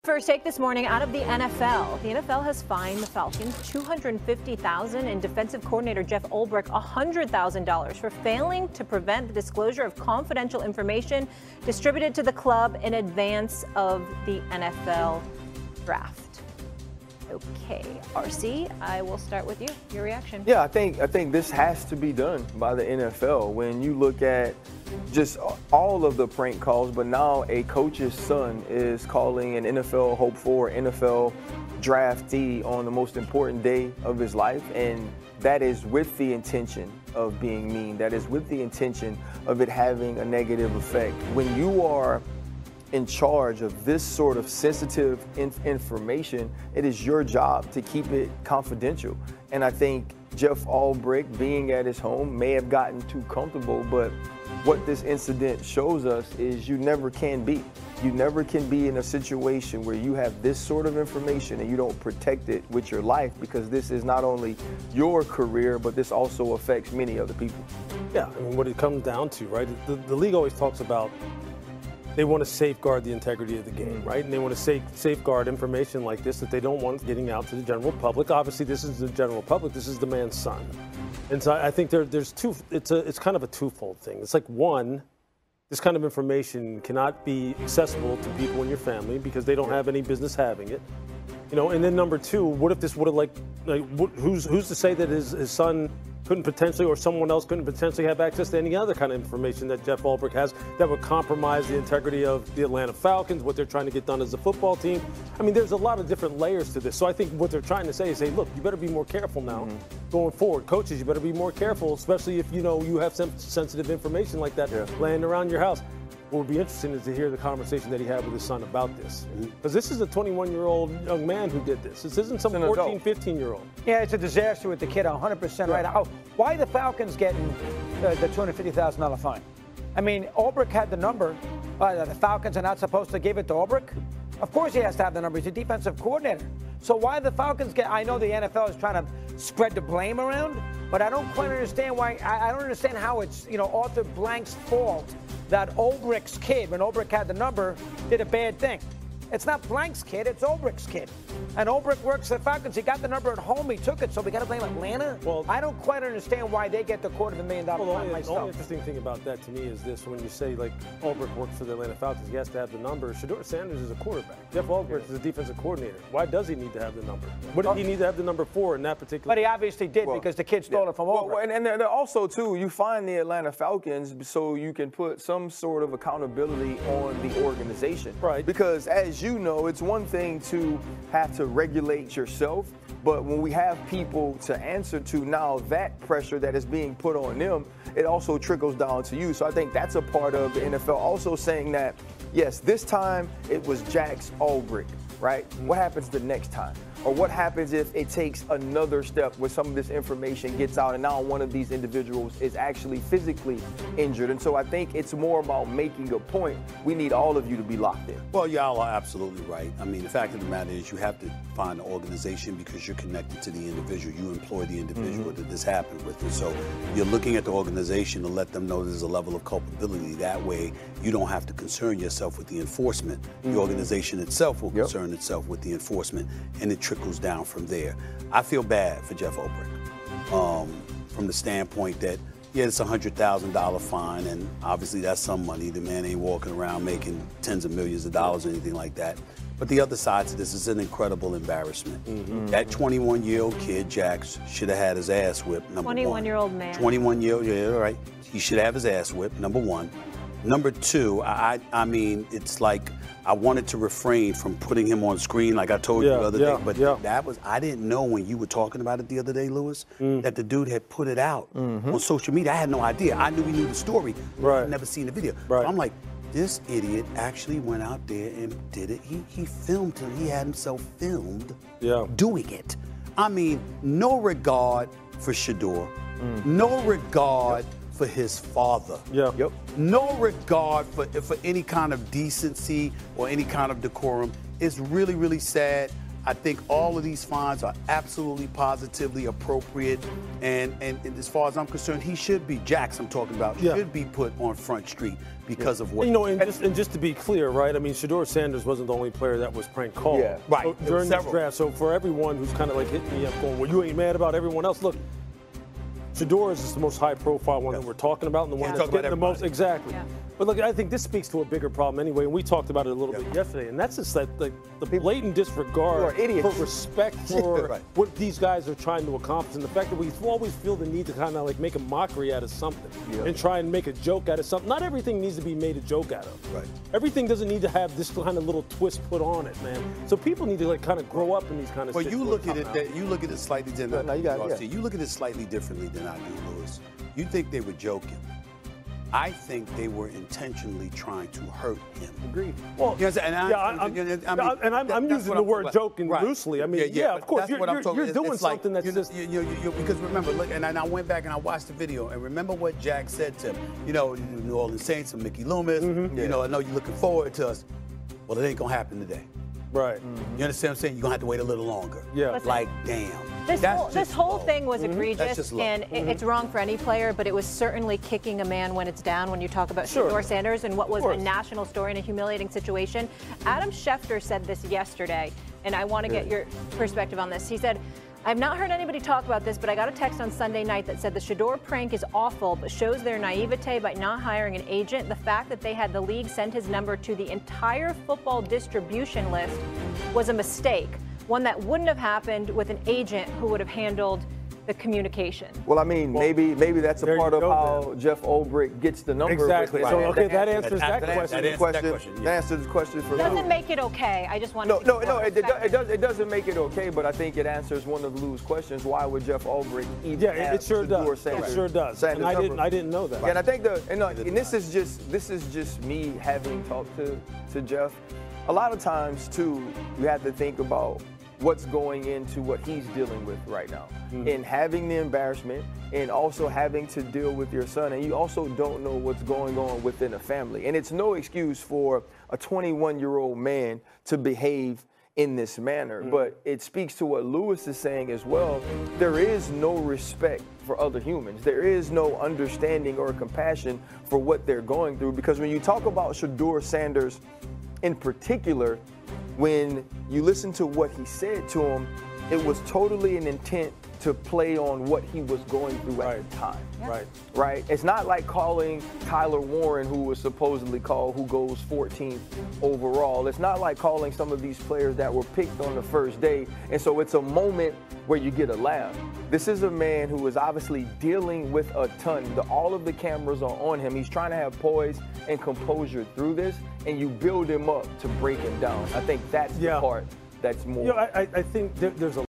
First take this morning out of the NFL. The NFL has fined the Falcons $250,000 and defensive coordinator Jeff Ulbrich $100,000 for failing to prevent the disclosure of confidential information distributed to the club in advance of the NFL draft. Okay, RC, I will start with you. Your reaction? Yeah, I think this has to be done by the NFL. When you look at just all of the prank calls, but now a coach's son is calling an NFL hopeful or NFL draftee on the most important day of his life, and that is with the intention of being mean. That is with the intention of it having a negative effect. When you are in charge of this sort of sensitive information, it is your job to keep it confidential. And I think Jeff Ulbrich, being at his home, may have gotten too comfortable, but what this incident shows us is you never can be. You never can be in a situation where you have this sort of information and you don't protect it with your life, because this is not only your career, but this also affects many other people. Yeah, I mean, what it comes down to, right? The league always talks about they want to safeguard the integrity of the game, right? And they want to safeguard information like this that they don't want getting out to the general public. Obviously, this is the general public. This is the man's son. And so I think there's two, it's kind of a twofold thing. It's like, one, this kind of information cannot be accessible to people in your family because they don't have any business having it. You know, and then number two, what if this would have who's to say that his son couldn't potentially, or someone else couldn't potentially have access to any other kind of information that Jeff Ulbrich has that would compromise the integrity of the Atlanta Falcons, what they're trying to get done as a football team. I mean, there's a lot of different layers to this. So I think what they're trying to say is, hey, look, you better be more careful now going forward. Coaches, you better be more careful, especially if, you know, you have some sensitive information like that laying around your house. What would be interesting is to hear the conversation that he had with his son about this. Because this is a 21-year-old young man who did this. This isn't some 14, 15-year-old. Yeah, it's a disaster with the kid, 100% right. Oh, why are the Falcons getting the $250,000 fine? I mean, Ulbrich had the number. The Falcons are not supposed to give it to Ulbrich? Of course he has to have the number. He's a defensive coordinator. So why the Falcons get, I know the NFL is trying to spread the blame around, but I don't quite understand why, I don't understand how it's, you know, Arthur Blank's fault that Ulbrich's kid, when Ulbrich had the number, did a bad thing. It's not Blank's kid, it's Ulbrich's kid. And Ulbrich works at Falcons. He got the number at home, he took it, so we got to blame Atlanta? Well, I don't quite understand why they get the $250,000 fine myself. The only interesting thing about that to me is this: when you say, like, Ulbrich works for the Atlanta Falcons, he has to have the number. Shedeur Sanders is a quarterback. Jeff Ulbrich is a defensive coordinator. Why does he need to have the number? What did he need to have the number for in that particular? But he obviously did, because the kid stole it from Ulbrich. And then also, too, you find the Atlanta Falcons so you can put some sort of accountability on the organization. Right. Because, as you know, it's one thing to have to regulate yourself, but when we have people to answer to now, that pressure that is being put on them, it also trickles down to you. So I think that's a part of the NFL also saying that, yes, this time it was Jax Ulbrich, right? What happens the next time? Or what happens if it takes another step where some of this information gets out and now one of these individuals is actually physically injured? And so I think it's more about making a point. We need all of you to be locked in. Well, y'all are absolutely right. I mean, the fact of the matter is you have to find an organization because you're connected to the individual. You employ the individual that this happened with. And so you're looking at the organization to let them know there's a level of culpability. That way you don't have to concern yourself with the enforcement. The organization itself will concern itself with the enforcement, and it trickles down from there. I feel bad for Jeff Ulbrich from the standpoint that, yeah, it's a $100,000 fine, and obviously that's some money. The man ain't walking around making tens of millions of dollars or anything like that. But the other side to this is an incredible embarrassment. That 21-year-old kid, Jax, should have had his ass whipped, number one. 21-year-old man. 21-year-old, yeah, right. He should have his ass whipped, number one. Number two, I mean, it's like I wanted to refrain from putting him on screen like I told you the other day. But that was, I didn't know when you were talking about it the other day, Lewis, that the dude had put it out on social media. I had no idea. I knew he knew the story. But I'd never seen the video. So I'm like, this idiot actually went out there and did it. He filmed him. He had himself filmed doing it. I mean, no regard for Shedeur. No regard for his father. No regard for any kind of decency or any kind of decorum. It's really, really sad. I think all of these fines are absolutely positively appropriate, and as far as I'm concerned, he should be, Jax I'm talking about, should be put on Front Street because of what. You know, and just to be clear, right? I mean, Shedeur Sanders wasn't the only player that was prank called. Yeah. Right. So, during this draft. So for everyone who's kind of like hitting me up going, well, you ain't mad about everyone else. Look, Shedeur is the most high-profile one that we're talking about, and the one that's getting the most. Exactly. Yeah. But look, I think this speaks to a bigger problem anyway, and we talked about it a little bit yesterday, and that's just like the blatant disregard for respect for what these guys are trying to accomplish, and the fact that we always feel the need to kind of like make a mockery out of something and try and make a joke out of something. Not everything needs to be made a joke out of. Right. Everything doesn't need to have this kind of little twist put on it, man. So people need to like kind of grow up in these kind of. Well, you look at it. You look at it slightly differently. You look at it slightly differently than I do, Lewis. You think they were joking. I think they were intentionally trying to hurt him. Agreed. Well, you know, I'm using the word joking loosely. I mean, of course, you're doing something that's just. Because remember, look, and I went back and I watched the video, and remember what Jack said to him. You know, New Orleans Saints and Mickey Loomis. You know, I know you're looking forward to us. Well, it ain't gonna happen today. Right. You understand what I'm saying? You're gonna have to wait a little longer. Yeah. Listen, like, damn. This whole thing was egregious, and it's wrong for any player, but it was certainly kicking a man when it's down when you talk about Shedeur Sanders and what was a national story and a humiliating situation. Adam Schefter said this yesterday, and I want to get your perspective on this. He said, I've not heard anybody talk about this, but I got a text on Sunday night that said the Shedeur prank is awful, but shows their naivete by not hiring an agent. The fact that they had the league send his number to the entire football distribution list was a mistake. One that wouldn't have happened with an agent who would have handled the communication. Well, I mean, maybe that's a part of how Jeff Ulbrich gets the number. Exactly. So, okay, that answers that question. That answers the question for Doesn't Lou. make it okay. I just want to. No, it doesn't make it okay, but I think it answers one of Lou's questions. Why would Jeff Ulbrich even it sure does. It sure does. And I didn't know that. Yeah, and I think and this is just me having talked to Jeff. A lot of times too, you have to think about what's going into what he's dealing with right now, and having the embarrassment, and also having to deal with your son, and you also don't know what's going on within a family. And it's no excuse for a 21-year-old man to behave in this manner, but it speaks to what Lewis is saying as well. There is no respect for other humans. There is no understanding or compassion for what they're going through, because when you talk about Shedeur Sanders in particular, when you listen to what he said to him, it was totally an intent to play on what he was going through at the time. Right? It's not like calling Tyler Warren, who was supposedly called, who goes 14th overall. It's not like calling some of these players that were picked on the first day, and so it's a moment where you get a laugh. This is a man who is obviously dealing with a ton. All of the cameras are on him. He's trying to have poise and composure through this, and you build him up to break him down. I think that's the part that's more. I think there's a